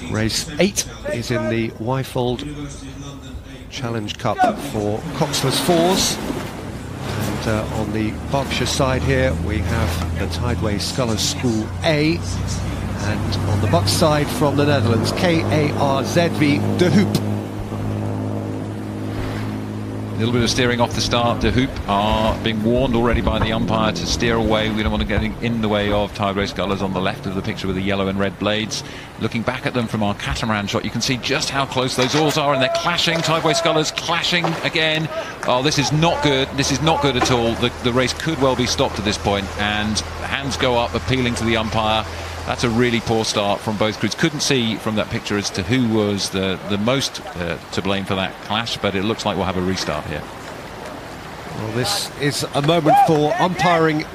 Race 8 is in the Wyfold Challenge Cup for Coxless Fours. And on the Berkshire side here, we have the Tideway Scullers School A. And on the Bucks side from the Netherlands, KARZV De Hoop. A little bit of steering off the start. De Hoop are being warned already by the umpire to steer away. We don't want to get in the way of Tideway Scullers on the left of the picture with the yellow and red blades. Looking back at them from our catamaran shot, you can see just how close those oars are, and they're clashing. Tideway Scullers clashing again. Oh, this is not good. This is not good at all. The race could well be stopped at this point, and hands go up appealing to the umpire. That's a really poor start from both crews. Couldn't see from that picture as to who was the most to blame for that clash, but it looks like we'll have a restart here. Well, this is a moment for umpiring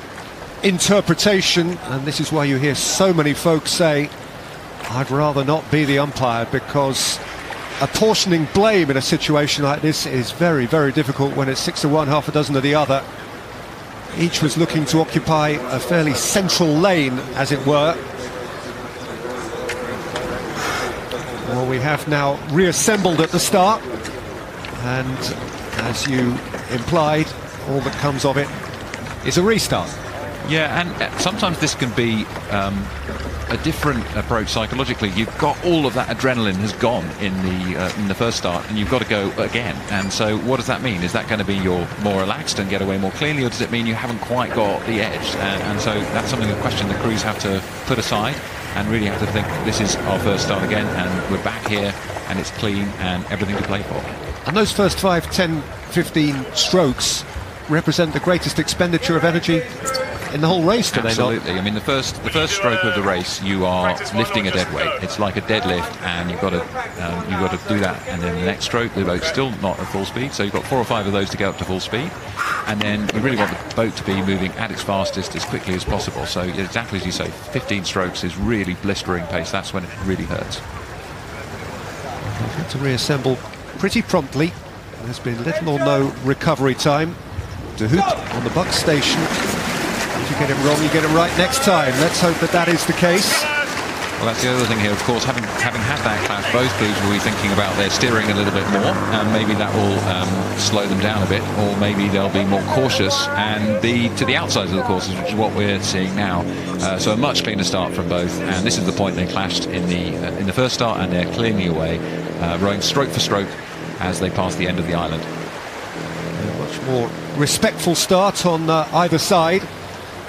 interpretation, and this is why you hear so many folks say, I'd rather not be the umpire, because apportioning blame in a situation like this is very, very difficult when it's 6 to 1, half a dozen to the other. Each was looking to occupy a fairly central lane, as it were. Well, we have now reassembled at the start, and as you implied, all that comes of it is a restart. Yeah, and sometimes this can be a different approach psychologically. You've got all of that adrenaline has gone in the first start, and you've got to go again. And so what does that mean? Is that going to be you're more relaxed and get away more cleanly, or does it mean you haven't quite got the edge? And so that's something, a question the crews have to put aside and really have to think, this is our first start again, and we're back here, and it's clean and everything to play for. And those first 5, 10, 15 strokes represent the greatest expenditure of energy in the whole race, do they not? Absolutely. I mean, the first stroke of the race, you are lifting a dead weight. It's like a deadlift, and you've got to do that. And then the next stroke, the boat's still not at full speed, so you've got 4 or 5 of those to go up to full speed. And then you really want the boat to be moving at its fastest as quickly as possible. So exactly as you say, 15 strokes is really blistering pace. That's when it really hurts. We've had to reassemble pretty promptly. There's been little or no recovery time. De Hoop on the Bucks station. If you get it wrong, you get it right next time. Let's hope that that is the case. Well, that's the other thing here, of course, having had that clash, both crews will be thinking about their steering a little bit more, and maybe that will slow them down a bit, or maybe they'll be more cautious and be to the outsides of the courses, which is what we're seeing now. So a much cleaner start from both, and this is the point they clashed in the first start, and they're clearly away, rowing stroke for stroke as they pass the end of the island. A much more respectful start on either side.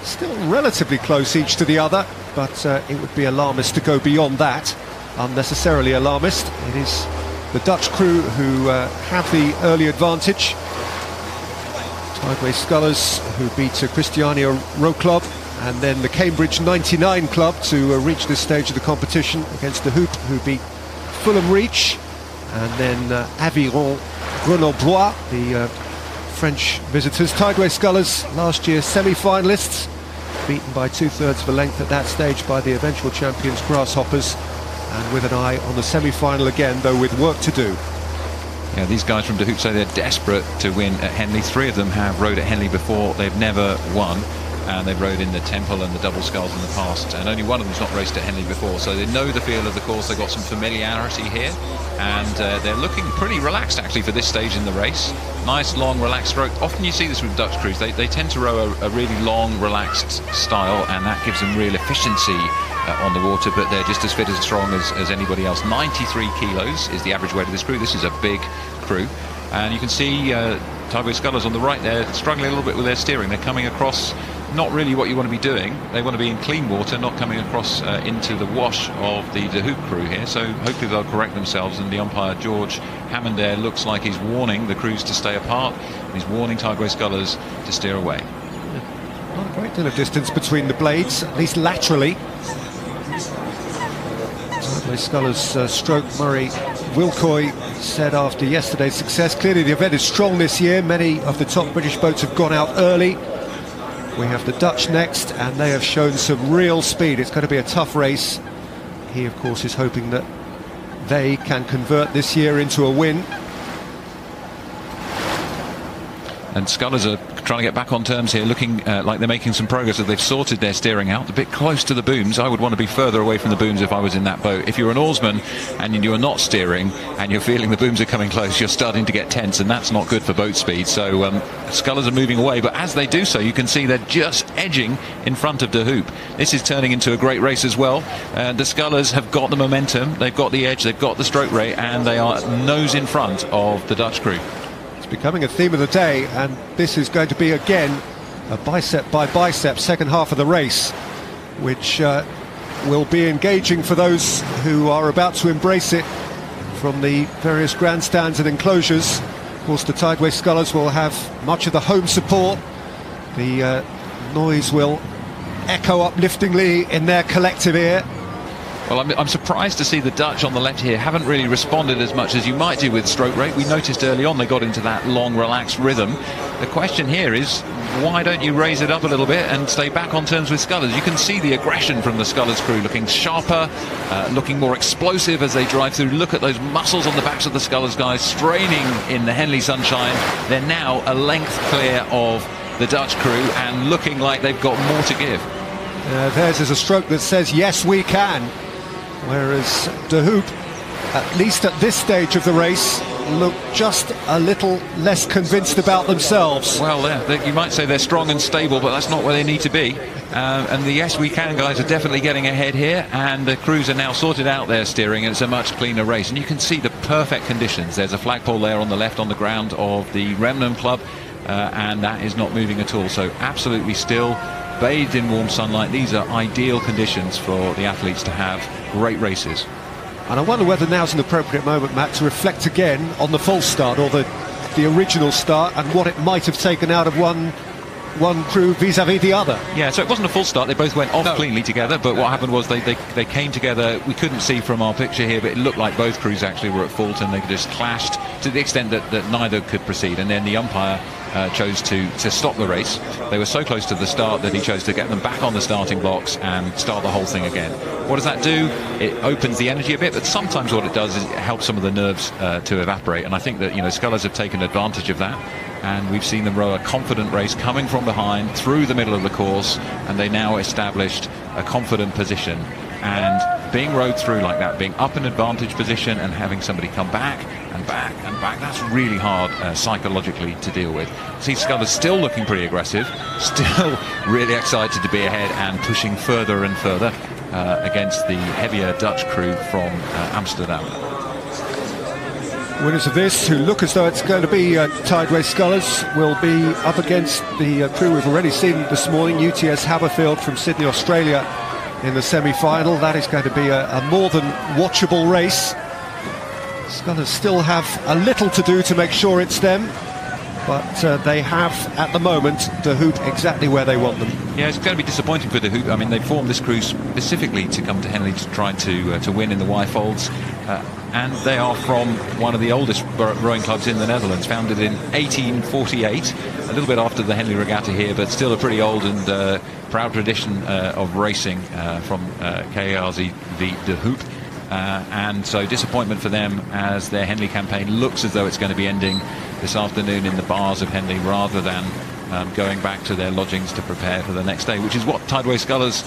Still relatively close each to the other, but it would be alarmist to go beyond that. Unnecessarily alarmist. It is the Dutch crew who have the early advantage. Tideway Scullers, who beat Christiania Row Club, and then the Cambridge 99 Club to reach this stage of the competition against De Hoop, who beat Fulham Reach, and then Aviron Grenoblois, the French visitors. Tideway Scullers, last year's semi-finalists, beaten by 2/3 of a length at that stage by the eventual champions Grasshoppers, and with an eye on the semi-final again, though with work to do. Yeah, these guys from De Hoop say they're desperate to win at Henley. 3 of them have rowed at Henley before. They've never won, and they've rowed in the Temple and the Double Sculls in the past, and only one of them's not raced at Henley before, so they know the feel of the course. They've got some familiarity here, and they're looking pretty relaxed actually for this stage in the race. Nice long relaxed stroke. Often you see this with Dutch crews, they tend to row a really long relaxed style, and that gives them real efficiency on the water, but they're just as fit as strong as anybody else. 93 kilos is the average weight of this crew. This is a big crew, and you can see Tideway Scullers on the right there struggling a little bit with their steering. They're coming across not really what you want to be doing. They want to be in clean water, not coming across into the wash of the De Hoop crew here, so hopefully they'll correct themselves. And the umpire George Hammond there looks like he's warning the crews to stay apart, and he's warning Tideway Scullers to steer away. Not a great deal of distance between the blades, at least laterally. Tideway Scullers stroke Murray Wilcoy said after yesterday's success, clearly the event is strong this year. Many of the top British boats have gone out early. We have the Dutch next, and they have shown some real speed. It's going to be a tough race. He, of course, is hoping that they can convert this year into a win. And Scullers are trying to get back on terms here, looking like they're making some progress, as they've sorted their steering out. A bit close to the booms. I would want to be further away from the booms if I was in that boat. If you're an oarsman and you're not steering and you're feeling the booms are coming close, you're starting to get tense, and that's not good for boat speed. So Scullers are moving away, but as they do so, you can see they're just edging in front of De Hoop. This is turning into a great race as well. The Scullers have got the momentum, they've got the edge, they've got the stroke rate, and they are nose in front of the Dutch crew. Becoming a theme of the day, and this is going to be again a bicep by bicep second half of the race, which will be engaging for those who are about to embrace it from the various grandstands and enclosures. Of course, the Tideway Scullers will have much of the home support. The noise will echo upliftingly in their collective ear. Well, I'm surprised to see the Dutch on the left here haven't really responded as much as you might do with stroke rate. We noticed early on they got into that long, relaxed rhythm. The question here is, why don't you raise it up a little bit and stay back on terms with Scullers? You can see the aggression from the Scullers crew, looking sharper, looking more explosive as they drive through. Look at those muscles on the backs of the Scullers guys straining in the Henley sunshine. They're now a length clear of the Dutch crew and looking like they've got more to give. Theirs is a stroke that says, yes, we can. Whereas De Hoop, at least at this stage of the race, look just a little less convinced about themselves. Well, you might say they're strong and stable, but that's not where they need to be. And the Yes We Can guys are definitely getting ahead here, and the crews are now sorted out their steering, and it's a much cleaner race. And you can see the perfect conditions. There's a flagpole there on the left on the ground of the Remnant Club, and that is not moving at all. So absolutely still, bathed in warm sunlight. These are ideal conditions for the athletes to have great races. And I wonder whether now's an appropriate moment, Matt, to reflect again on the false start, or the original start, and what it might have taken out of one crew vis-a-vis the other. Yeah, so it wasn't a full start. They both went off cleanly together, but what happened was they came together. We couldn't see from our picture here, but it looked like both crews actually were at fault, and they just clashed to the extent that neither could proceed. And then the umpire chose to stop the race. They were so close to the start that he chose to get them back on the starting blocks and start the whole thing again. What does that do? It opens the energy a bit, but sometimes what it does is it helps some of the nerves to evaporate. And I think that, Scullers have taken advantage of that. And we've seen them row a confident race coming from behind through the middle of the course, and they now established a confident position. And being rowed through like that, being up in advantage position and having somebody come back and back and back, that's really hard psychologically to deal with. See Scullers still looking pretty aggressive, still really excited to be ahead and pushing further and further against the heavier Dutch crew from Amsterdam. Winners of this, who look as though it's going to be Tideway Scullers, will be up against the crew we've already seen this morning, UTS Haberfield from Sydney, Australia, in the semi-final. That is going to be a more than watchable race. Scullers still have a little to do to make sure it's them, but they have, at the moment, De Hoop exactly where they want them. Yeah, it's going to be disappointing for De Hoop. I mean, they formed this crew specifically to come to Henley to try to win in the Wyfolds. And they are from one of the oldest rowing clubs in the Netherlands, founded in 1848, a little bit after the Henley Regatta here, but still a pretty old and proud tradition of racing from KRZ De Hoop. And so disappointment for them as their Henley campaign looks as though it's going to be ending this afternoon in the bars of Henley rather than going back to their lodgings to prepare for the next day, which is what Tideway Scullers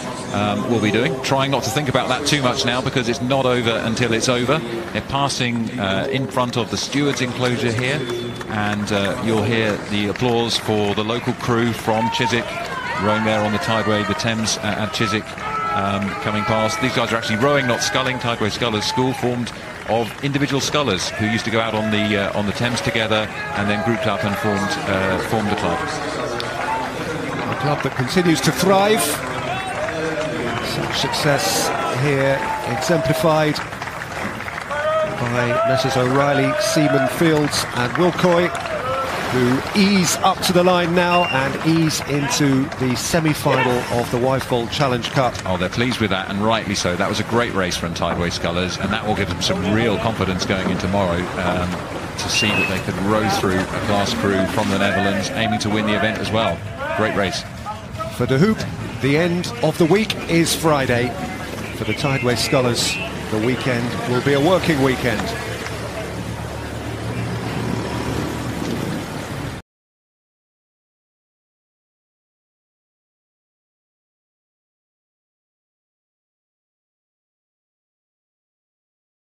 will be doing. Trying not to think about that too much now, because it's not over until it's over. They're passing in front of the stewards enclosure here, and you'll hear the applause for the local crew from Chiswick rowing there on the Tideway, the Thames at Chiswick coming past. These guys are actually rowing, not sculling. Tideway Scullers School, formed of individual scullers who used to go out on the Thames together and then grouped up and formed a club. A club that continues to thrive. Such success here exemplified by Messrs O'Reilly, Seaman, Fields and Wilcoy, who ease up to the line now and ease into the semi-final of the Wyfold Challenge Cup. Oh, they're pleased with that, and rightly so. That was a great race from Tideway Scullers, and that will give them some real confidence going in tomorrow to see that they could row through a class crew from the Netherlands, aiming to win the event as well. Great race. For De Hoop, the end of the week is Friday. For the Tideway Scullers, the weekend will be a working weekend.